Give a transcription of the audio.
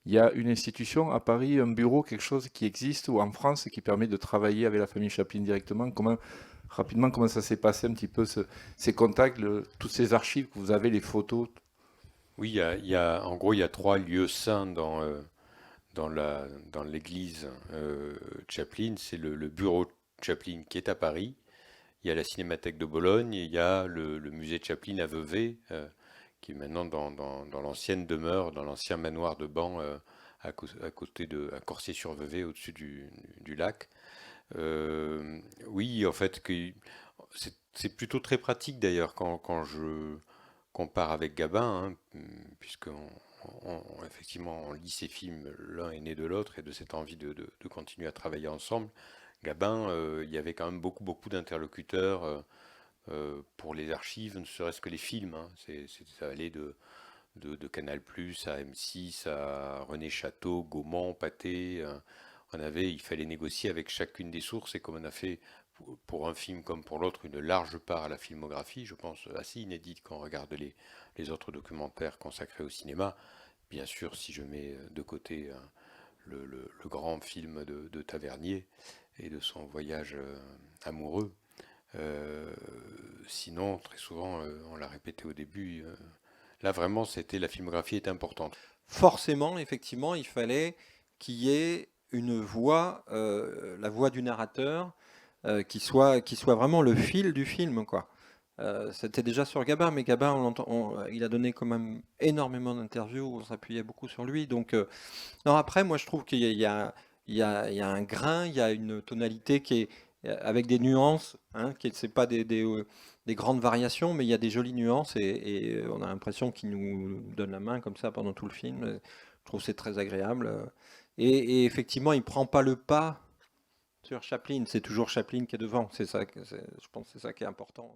Il y a une institution à Paris, un bureau, quelque chose qui existe ou en France qui permet de travailler avec la famille Chaplin directement. Rapidement, comment ça s'est passé un petit peu ces contacts, toutes ces archives que vous avez, les photos? Oui, en gros, il y a trois lieux saints dans l'église Chaplin. C'est le bureau Chaplin qui est à Paris. Il y a la Cinémathèque de Bologne et il y a le musée Chaplin à Vevey, qui est maintenant dans l'ancienne demeure, dans l'ancien manoir de Ban, à côté à Corsier-sur-Vevey, au-dessus du lac. Oui, en fait, c'est plutôt très pratique d'ailleurs quand je compare avec Gabin, hein, puisqu'on effectivement on lit ces films, l'un est né de l'autre et de cette envie de continuer à travailler ensemble. Gabin, il y avait quand même beaucoup d'interlocuteurs pour les archives, ne serait-ce que les films, hein. Ça allait de Canal+, à M6, à René Château, Gaumont, Pathé. Il fallait négocier avec chacune des sources et comme on a fait pour un film comme pour l'autre une large part à la filmographie, je pense assez inédite quand on regarde les autres documentaires consacrés au cinéma. Bien sûr, si je mets de côté le grand film de Tavernier et de son voyage amoureux. Euh, Sinon, très souvent, on l'a répété au début, là vraiment, la filmographie est importante. Forcément, effectivement, il fallait qu'il y ait une voix, la voix du narrateur, qui soit vraiment le fil du film, quoi. C'était déjà sur Gabin, mais Gabin, il a donné quand même énormément d'interviews, on s'appuyait beaucoup sur lui. Donc, non, après, moi, je trouve qu'il y a un grain, il y a une tonalité qui est avec des nuances, hein, c'est pas des grandes variations, mais il y a des jolies nuances et on a l'impression qu'il nous donne la main comme ça pendant tout le film. Je trouve que c'est très agréable. Et effectivement, il prend pas le pas sur Chaplin, c'est toujours Chaplin qui est devant. Je pense que c'est ça qui est important.